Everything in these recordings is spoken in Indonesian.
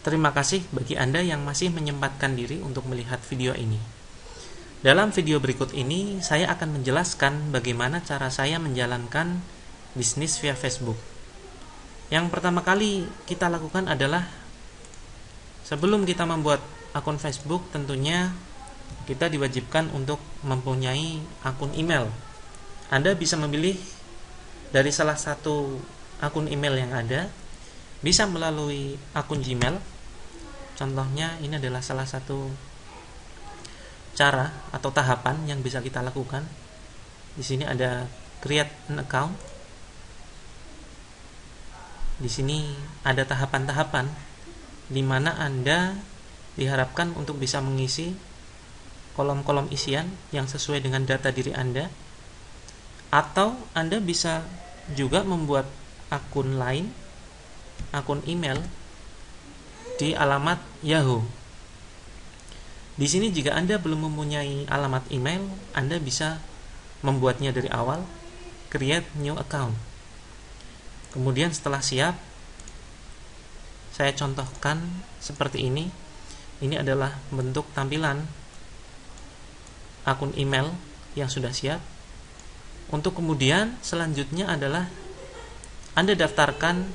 Terima kasih bagi Anda yang masih menyempatkan diri untuk melihat video ini. Dalam video berikut ini, saya akan menjelaskan bagaimana cara saya menjalankan bisnis via Facebook. Yang pertama kali kita lakukan adalah, sebelum kita membuat akun Facebook, tentunya kita diwajibkan untuk mempunyai akun email. Anda bisa memilih dari salah satu akun email yang ada, bisa melalui akun Gmail. Contohnya, ini adalah salah satu cara atau tahapan yang bisa kita lakukan. Di sini ada create an account. Di sini ada tahapan-tahapan di mana Anda diharapkan untuk bisa mengisi kolom-kolom isian yang sesuai dengan data diri Anda. Atau Anda bisa juga membuat akun lain, akun email di alamat Yahoo. Di sini jika Anda belum mempunyai alamat email, Anda bisa membuatnya dari awal, create new account. Kemudian setelah siap, saya contohkan seperti ini. Ini adalah bentuk tampilan akun email yang sudah siap. Untuk kemudian selanjutnya adalah Anda daftarkan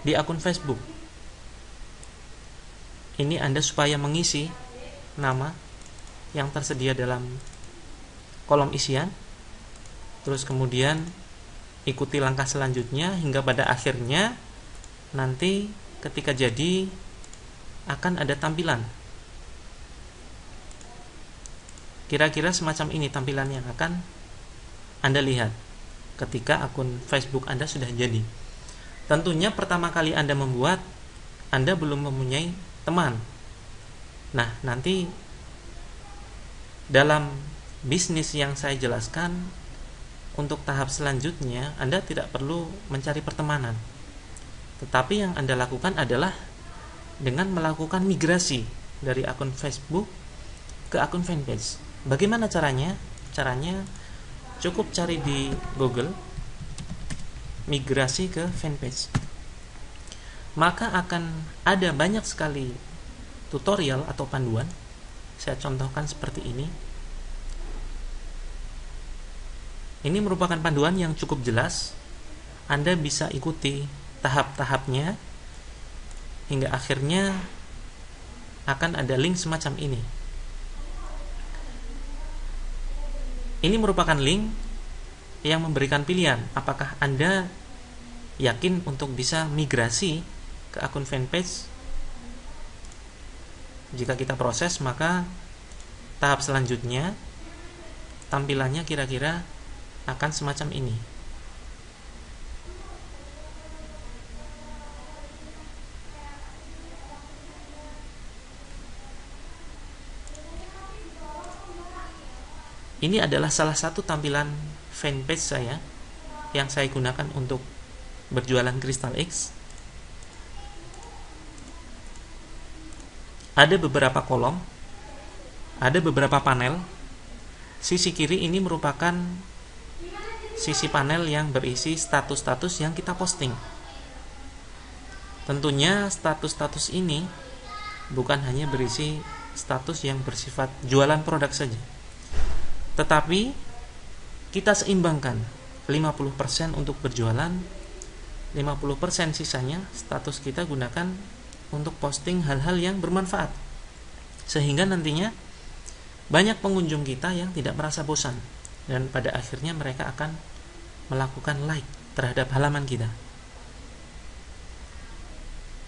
di akun Facebook. Ini Anda supaya mengisi nama yang tersedia dalam kolom isian. Terus kemudian ikuti langkah selanjutnya hingga pada akhirnya nanti ketika jadi akan ada tampilan. Kira-kira semacam ini tampilan yang akan Anda lihat ketika akun Facebook Anda sudah jadi. Tentunya pertama kali Anda membuat, Anda belum mempunyai teman. Nah, nanti dalam bisnis yang saya jelaskan, untuk tahap selanjutnya Anda tidak perlu mencari pertemanan. Tetapi yang Anda lakukan adalah dengan melakukan migrasi dari akun Facebook ke akun fanpage. Bagaimana caranya? Caranya cukup cari di Google migrasi ke fanpage. Maka akan ada banyak sekali tutorial atau panduan. Saya contohkan seperti ini. Ini merupakan panduan yang cukup jelas. Anda bisa ikuti tahap-tahapnya hingga akhirnya akan ada link semacam ini. Ini merupakan link yang memberikan pilihan apakah Anda yakin untuk bisa migrasi ke akun fanpage. Jika kita proses, maka tahap selanjutnya tampilannya kira-kira akan semacam ini. Ini adalah salah satu tampilan fanpage saya yang saya gunakan untuk berjualan Crystal X. Ada beberapa kolom, ada beberapa panel. Sisi kiri ini merupakan sisi panel yang berisi status-status yang kita posting. Tentunya status-status ini bukan hanya berisi status yang bersifat jualan produk saja, tetapi kita seimbangkan 50% untuk berjualan, 50% sisanya status kita gunakan untuk posting hal-hal yang bermanfaat, sehingga nantinya banyak pengunjung kita yang tidak merasa bosan dan pada akhirnya mereka akan melakukan like terhadap halaman kita.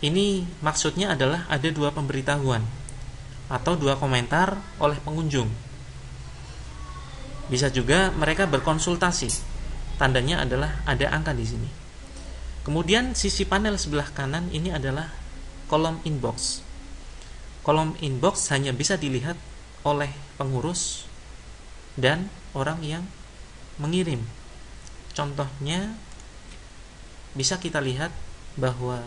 Ini maksudnya adalah ada 2 pemberitahuan atau 2 komentar oleh pengunjung. Bisa juga mereka berkonsultasi. Tandanya adalah ada angka di sini. Kemudian sisi panel sebelah kanan ini adalah kolom inbox. Kolom inbox hanya bisa dilihat oleh pengurus dan orang yang mengirim. Contohnya bisa kita lihat bahwa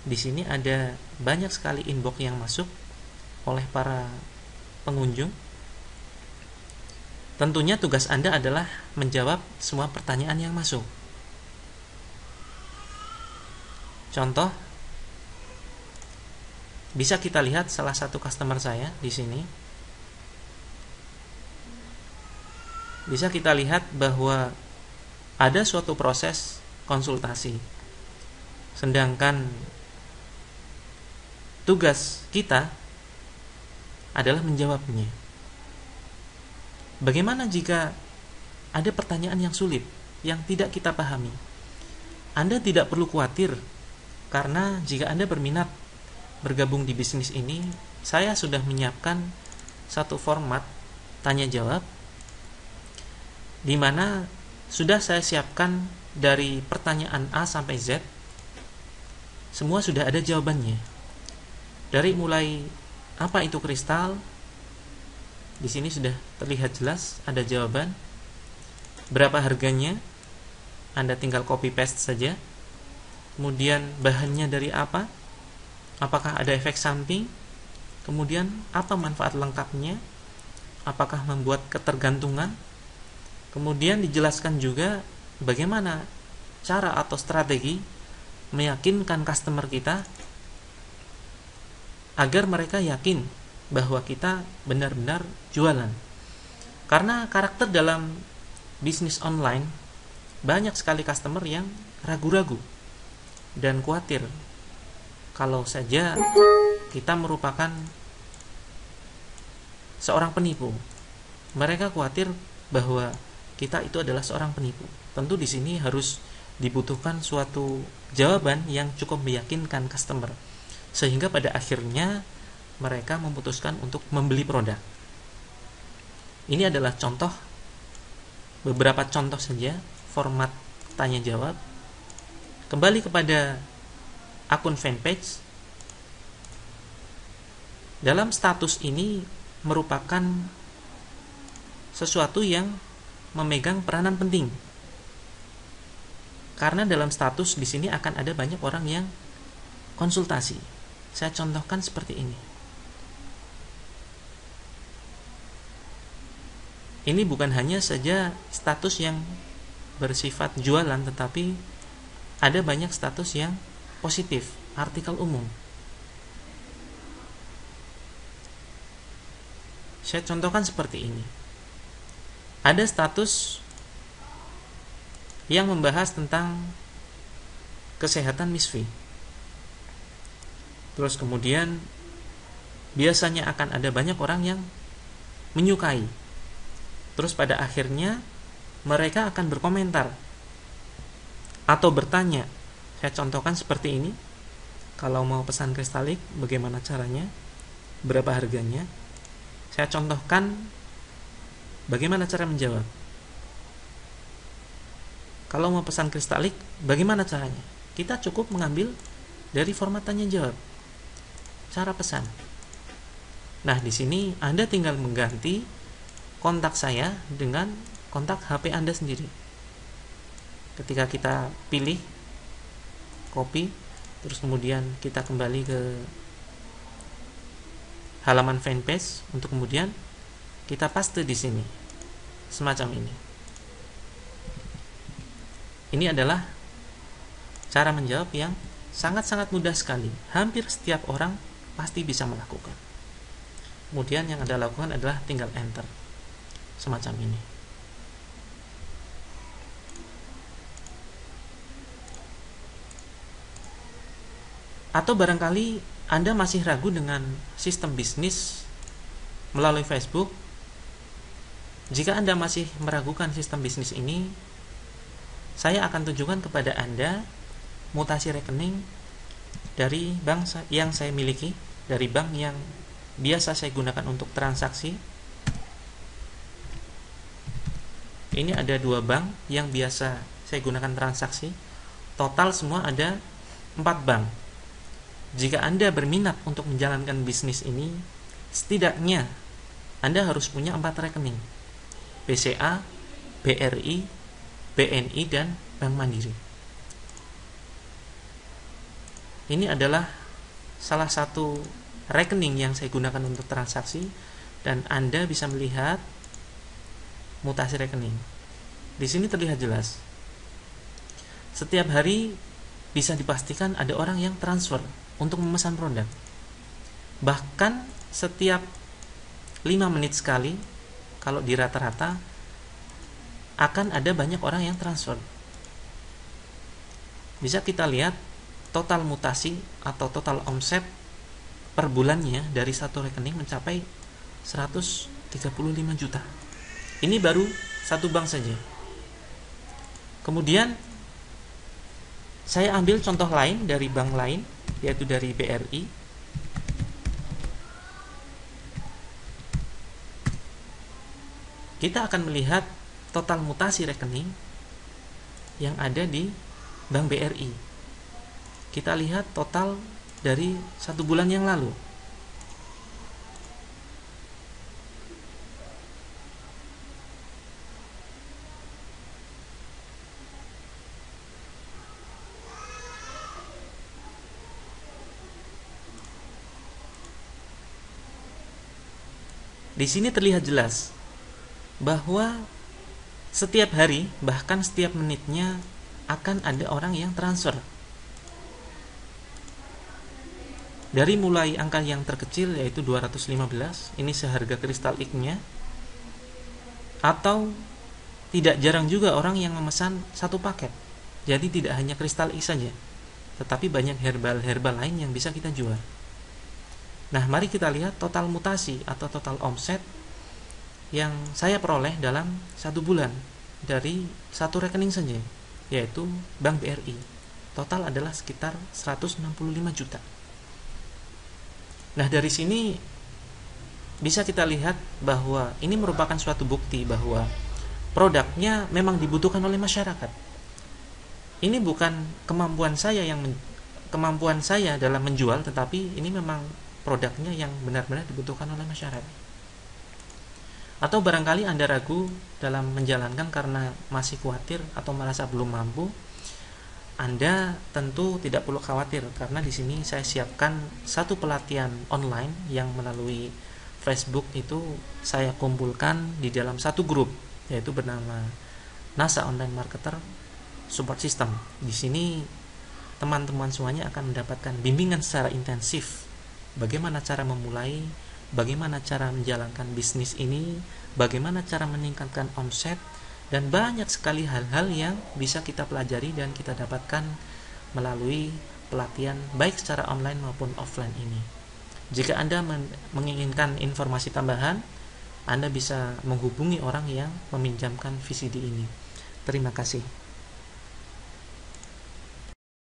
di sini ada banyak sekali inbox yang masuk oleh para pengunjung. Tentunya tugas Anda adalah menjawab semua pertanyaan yang masuk. Contoh, bisa kita lihat salah satu customer saya di sini. Bisa kita lihat bahwa ada suatu proses konsultasi. Sedangkan tugas kita adalah menjawabnya. Bagaimana jika ada pertanyaan yang sulit, yang tidak kita pahami? Anda tidak perlu khawatir, karena jika Anda berminat bergabung di bisnis ini, saya sudah menyiapkan satu format tanya jawab di mana sudah saya siapkan dari pertanyaan A sampai Z, semua sudah ada jawabannya. Dari mulai apa itu kristal, di sini sudah terlihat jelas ada jawaban. Berapa harganya, Anda tinggal copy paste saja. Kemudian bahannya dari apa, apakah ada efek samping, kemudian apa manfaat lengkapnya, apakah membuat ketergantungan. Kemudian dijelaskan juga bagaimana cara atau strategi meyakinkan customer kita agar mereka yakin bahwa kita benar-benar jualan. Karena karakter dalam bisnis online, banyak sekali customer yang ragu-ragu dan khawatir kalau saja kita merupakan seorang penipu. Mereka khawatir bahwa kita itu adalah seorang penipu. Tentu di sini harus dibutuhkan suatu jawaban yang cukup meyakinkan customer, sehingga pada akhirnya mereka memutuskan untuk membeli produk. Ini adalah contoh, beberapa contoh saja format tanya jawab. Kembali kepada akun fanpage. Dalam status ini merupakan sesuatu yang memegang peranan penting. Karena dalam status di sini akan ada banyak orang yang konsultasi. Saya contohkan seperti ini. Ini bukan hanya saja status yang bersifat jualan, tetapi ada banyak status yang positif, artikel umum. Saya contohkan seperti ini. Ada status yang membahas tentang kesehatan Misfi. Terus kemudian biasanya akan ada banyak orang yang menyukai. Terus pada akhirnya mereka akan berkomentar atau bertanya. Saya contohkan seperti ini. Kalau mau pesan kristalik, bagaimana caranya? Berapa harganya? Saya contohkan bagaimana cara menjawab. Kalau mau pesan kristalik, bagaimana caranya? Kita cukup mengambil dari format tanya jawab, cara pesan. Nah, di sini Anda tinggal mengganti kontak saya dengan kontak HP Anda sendiri. Ketika kita pilih, copy, terus kemudian kita kembali ke halaman fanpage untuk kemudian kita paste di sini, semacam ini. Ini adalah cara menjawab yang sangat-sangat mudah sekali. Hampir setiap orang pasti bisa melakukan. Kemudian yang Anda lakukan adalah tinggal enter, semacam ini. Atau barangkali Anda masih ragu dengan sistem bisnis melalui Facebook. Jika Anda masih meragukan sistem bisnis ini, saya akan tunjukkan kepada Anda mutasi rekening dari bank yang saya miliki, dari bank yang biasa saya gunakan untuk transaksi. Ini ada 2 bank yang biasa saya gunakan transaksi. Total semua ada 4 bank. Jika Anda berminat untuk menjalankan bisnis ini, setidaknya Anda harus punya 4 rekening: BCA, BRI, BNI, dan Bank Mandiri. Ini adalah salah satu rekening yang saya gunakan untuk transaksi, dan Anda bisa melihat mutasi rekening. Di sini terlihat jelas. Setiap hari bisa dipastikan ada orang yang transfer untuk memesan produk. Bahkan setiap 5 menit sekali, kalau di rata-rata, akan ada banyak orang yang transfer. Bisa kita lihat total mutasi atau total omset per bulannya dari satu rekening mencapai 135 juta. Ini baru satu bank saja. Kemudian saya ambil contoh lain dari bank lain, yaitu dari BRI. Kita akan melihat total mutasi rekening yang ada di Bank BRI. Kita lihat total dari 1 bulan yang lalu. Di sini terlihat jelas bahwa setiap hari, bahkan setiap menitnya akan ada orang yang transfer. Dari mulai angka yang terkecil yaitu 215, ini seharga kristal X-nya, atau tidak jarang juga orang yang memesan satu paket. Jadi tidak hanya kristal X saja, tetapi banyak herbal lain yang bisa kita jual. Nah, mari kita lihat total mutasi atau total omset yang saya peroleh dalam 1 bulan dari satu rekening saja, yaitu Bank BRI. Total adalah sekitar 165 juta. Nah, dari sini bisa kita lihat bahwa ini merupakan suatu bukti bahwa produknya memang dibutuhkan oleh masyarakat. Ini bukan kemampuan saya dalam menjual, tetapi ini memang produknya yang benar-benar dibutuhkan oleh masyarakat. Atau barangkali Anda ragu dalam menjalankan karena masih khawatir atau merasa belum mampu. Anda tentu tidak perlu khawatir, karena di sini saya siapkan satu pelatihan online yang melalui Facebook itu saya kumpulkan di dalam satu grup, yaitu bernama NASA Online Marketer Support System. Di sini teman-teman semuanya akan mendapatkan bimbingan secara intensif. Bagaimana cara memulai, bagaimana cara menjalankan bisnis ini, bagaimana cara meningkatkan omset, dan banyak sekali hal-hal yang bisa kita pelajari dan kita dapatkan melalui pelatihan baik secara online maupun offline ini. Jika Anda menginginkan informasi tambahan, Anda bisa menghubungi orang yang meminjamkan VCD ini. Terima kasih.